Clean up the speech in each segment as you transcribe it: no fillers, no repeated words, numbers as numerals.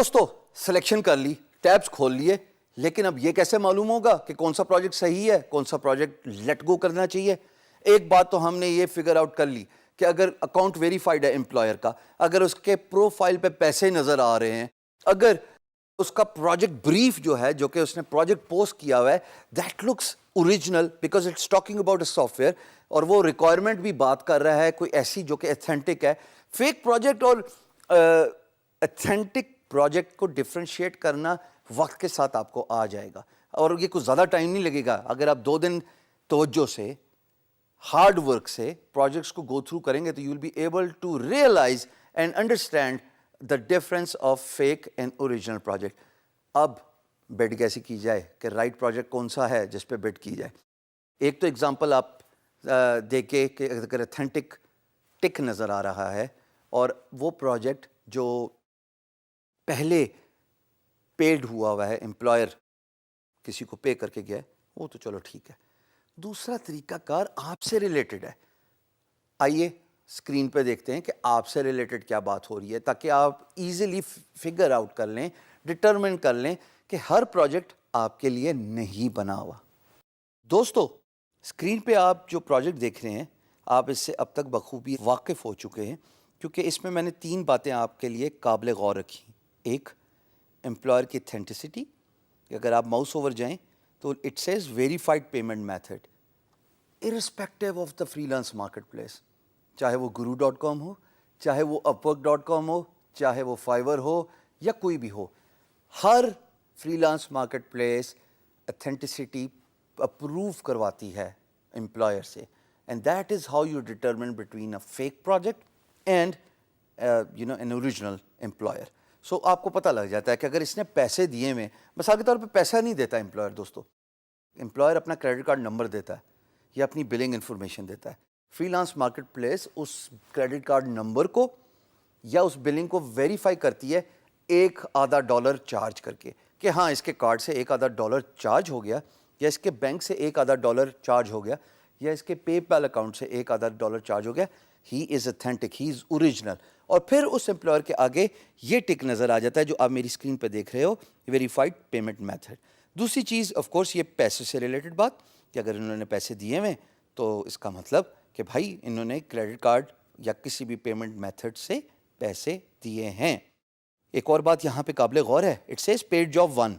دوستو سلیکشن کر لی, ٹیبز کھول لیے, لیکن اب یہ کیسے معلوم ہوگا کہ کون سا پروجیکٹ صحیح ہے, کون سا پروجیکٹ لیٹ گو کرنا چاہیے؟ ایک بات تو ہم نے یہ فگر آؤٹ کر لی کہ اگر اکاؤنٹ ویریفائڈ ہے امپلائر کا, اگر اس کے پروفائل پہ پیسے نظر آ رہے ہیں, اگر اس کا پروجیکٹ بریف جو ہے جو کہ اس نے پروجیکٹ پوسٹ کیا ہوا ہے that looks original because it's talking about a software, اور وہ ریکوائرمنٹ بھی بات کر رہا ہے کوئی ایسی جو کہ ایتھینٹک ہے. فیک پروجیکٹ اور ایتھینٹک پروجیکٹ کو ڈفرینشیٹ کرنا وقت کے ساتھ آپ کو آ جائے گا, اور یہ کچھ زیادہ ٹائم نہیں لگے گا. اگر آپ 2 دن توجہ سے, ہارڈ ورک سے پروجیکٹس کو گو تھرو کریں گے تو you will be able to realise and understand the difference of fake and original project. اب بڈ کیسی کی جائے کہ رائٹ پروجیکٹ کون سا ہے جس پہ بڈ کی جائے؟ ایک تو اگزامپل آپ دیکھیں کہ اگر ایتھینٹک ٹک نظر آ رہا ہے اور وہ پروجیکٹ جو پہلے پیڈ ہوا ہے, امپلائر کسی کو پے کر کے گیا ہے, وہ تو چلو ٹھیک ہے. دوسرا طریقہ کار آپ سے ریلیٹڈ ہے. آئیے اسکرین پہ دیکھتے ہیں کہ آپ سے ریلیٹڈ کیا بات ہو رہی ہے, تاکہ آپ ایزیلی فگر آؤٹ کر لیں, ڈٹرمن کر لیں کہ ہر پروجیکٹ آپ کے لیے نہیں بنا ہوا. دوستو اسکرین پہ آپ جو پروجیکٹ دیکھ رہے ہیں آپ اس سے اب تک بخوبی واقف ہو چکے ہیں, کیونکہ اس میں میں نے 3 باتیں آپ کے لیے قابل غور رکھی. ایک, امپلائر کی اتھینٹسٹی, اگر آپ ماؤس اوور جائیں تو it says verified payment method irrespective of the free lance market place, چاہے وہ guru.com ہو, چاہے وہ upwork.com ہو, چاہے وہ فائور ہو یا کوئی بھی ہو, ہر freelance marketplace authenticity approve کرواتی ہے امپلائر سے, and that is how you determine between a fake project and an original employer. So آپ کو پتہ لگ جاتا ہے کہ اگر اس نے پیسے دیے ہوئے, مثال کے طور پہ پیسہ نہیں دیتا امپلائر, دوستو امپلائر اپنا کریڈٹ کارڈ نمبر دیتا ہے یا اپنی بلنگ انفارمیشن دیتا ہے. فری لانس مارکیٹ پلیس اس کریڈٹ کارڈ نمبر کو یا اس بلنگ کو ویریفائی کرتی ہے $1.5 چارج کر کے, کہ ہاں اس کے کارڈ سے $1.5 چارج ہو گیا, یا اس کے بینک سے $1.5 چارج ہو گیا, یا اس کے پے پال اکاؤنٹ سے $1.5 چارج ہو گیا. ہی از اتھینٹک, ہی از اوریجنل. اور پھر اس امپلائر کے آگے یہ ٹک نظر آ جاتا ہے جو آپ میری اسکرین پہ دیکھ رہے ہو, ویریفائڈ پیمنٹ میتھڈ. دوسری چیز آف کورس یہ پیسے سے ریلیٹڈ بات, کہ اگر انہوں نے پیسے دیے ہوئے تو اس کا مطلب کہ بھائی انہوں نے کریڈٹ کارڈ یا کسی بھی پیمنٹ میتھڈ سے پیسے دیے ہیں. ایک اور بات یہاں پہ قابل غور ہے, اٹ سیز پیڈ جاب 1.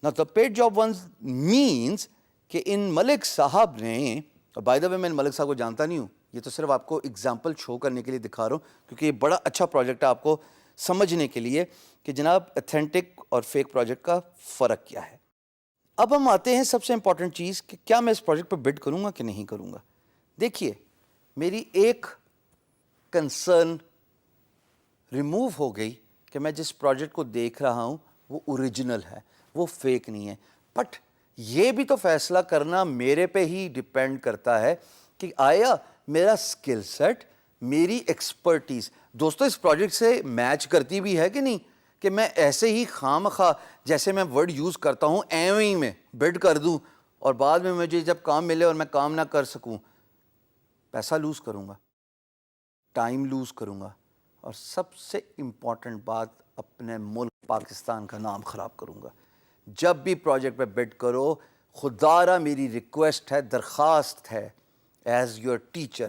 نا تو پیڈ جاب 1 مینس کہ ان ملک صاحب نے, بائی دا وے میں ان ملک صاحب کو جانتا نہیں ہوں, یہ تو صرف آپ کو اگزامپل شو کرنے کے لیے دکھا رہا ہوں, کیونکہ یہ بڑا اچھا پروجیکٹ ہے آپ کو سمجھنے کے لیے کہ جناب ایتھینٹک اور فیک پروجیکٹ کا فرق کیا ہے. اب ہم آتے ہیں سب سے امپورٹنٹ چیز کہ کیا میں اس پروجیکٹ پہ بڈ کروں گا کہ نہیں کروں گا. دیکھیے میری ایک کنسرن ریموو ہو گئی کہ میں جس پروجیکٹ کو دیکھ رہا ہوں وہ اوریجنل ہے, وہ فیک نہیں ہے. بٹ یہ بھی تو فیصلہ کرنا میرے پہ ہی ڈپینڈ کرتا ہے کہ آیا میرا اسکل سیٹ, میری ایکسپرٹیز دوستو اس پروجیکٹ سے میچ کرتی بھی ہے کہ نہیں, کہ میں ایسے ہی خام خواہ جیسے میں ورڈ یوز کرتا ہوں ایویں ہی میں بڈ کر دوں اور بعد میں مجھے جب کام ملے اور میں کام نہ کر سکوں, پیسہ لوز کروں گا, ٹائم لوز کروں گا, اور سب سے امپورٹنٹ بات اپنے ملک پاکستان کا نام خراب کروں گا. جب بھی پروجیکٹ پہ بڈ کرو, خدارہ میری ریکویسٹ ہے, درخواست ہے, as your teacher,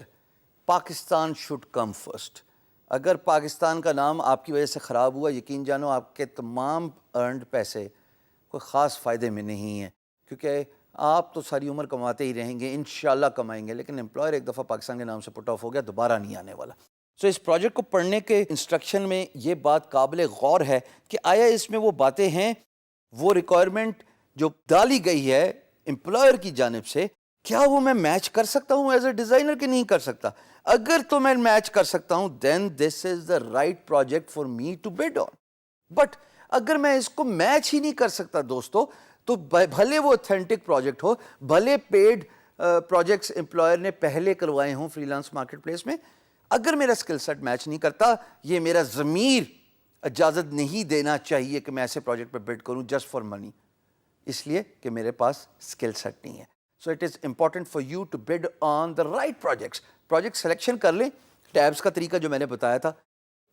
Pakistan should come first. اگر پاکستان کا نام آپ کی وجہ سے خراب ہوا, یقین جانو آپ کے تمام ارنڈ پیسے کوئی خاص فائدے میں نہیں ہیں, کیونکہ آپ تو ساری عمر کماتے ہی رہیں گے, انشاءاللہ کمائیں گے, لیکن امپلائر ایک دفعہ پاکستان کے نام سے پٹ آف ہو گیا, دوبارہ نہیں آنے والا. سو اس پروجیکٹ کو پڑھنے کے انسٹرکشن میں یہ بات قابل غور ہے کہ آیا اس میں وہ باتیں ہیں, وہ ریکوائرمنٹ جو ڈالی گئی ہے امپلائر کی جانب سے, کیا وہ میں میچ کر سکتا ہوں ایز اے ڈیزائنر کہ نہیں کر سکتا. اگر تو میں میچ کر سکتا ہوں then this is the right project for me to bid on. But اگر میں اس کو میچ ہی نہیں کر سکتا دوستو, تو بھلے وہ اتھینٹک پروجیکٹ ہو, بھلے پیڈ پروجیکٹس امپلائر نے پہلے کروائے ہوں فری لانس مارکیٹ پلیس میں, اگر میرا اسکل سیٹ میچ نہیں کرتا, یہ میرا ضمیر اجازت نہیں دینا چاہیے کہ میں ایسے پروجیکٹ پہ بڈ کروں جسٹ فار منی, اس لیے کہ میرے پاس اسکل سیٹ نہیں ہے. So it is important for you to bid on the right projects. Project selection کر لیں, ٹیبس کا طریقہ جو میں نے بتایا تھا,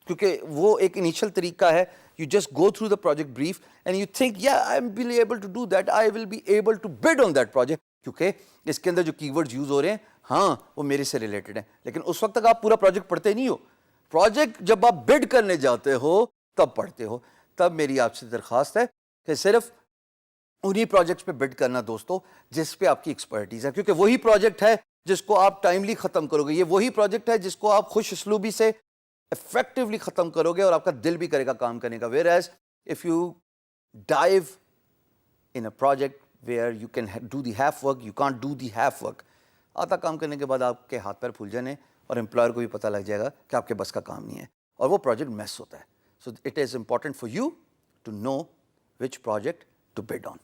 کیونکہ وہ ایک انیشل طریقہ ہے. You just go through the project brief and you think, yeah, I'm be able to do that, I will be able to bid on that project. کیونکہ اس کے اندر جو کی ورڈز یوز ہو رہے ہیں ہاں وہ میرے سے ریلیٹڈ ہیں. لیکن اس وقت تک آپ پورا پروجیکٹ پڑھتے نہیں ہو. پروجیکٹ جب آپ بڈ کرنے جاتے ہو تب پڑھتے ہو. تب میری آپ سے درخواست ہے کہ صرف انہی پروجیکٹس پہ بڈ کرنا دوستو جس پہ آپ کی ایکسپرٹیز ہے, کیونکہ وہی پروجیکٹ ہے جس کو آپ ٹائملی ختم کرو گے. یہ وہی پروجیکٹ ہے جس کو آپ خوش اسلوبی سے افیکٹولی ختم کرو گے اور آپ کا دل بھی کرے گا کام کرنے کا. Whereas if you dive in a project where you can do the half work, you can't do the half work. آدھا کام کرنے کے بعد آپ کے ہاتھ پیر پھول جانے اور امپلائر کو بھی پتہ لگ جائے گا کہ آپ کے بس کا کام نہیں ہے اور وہ پروجیکٹ میس ہوتا ہے. So it is important for you to know which project to bid on.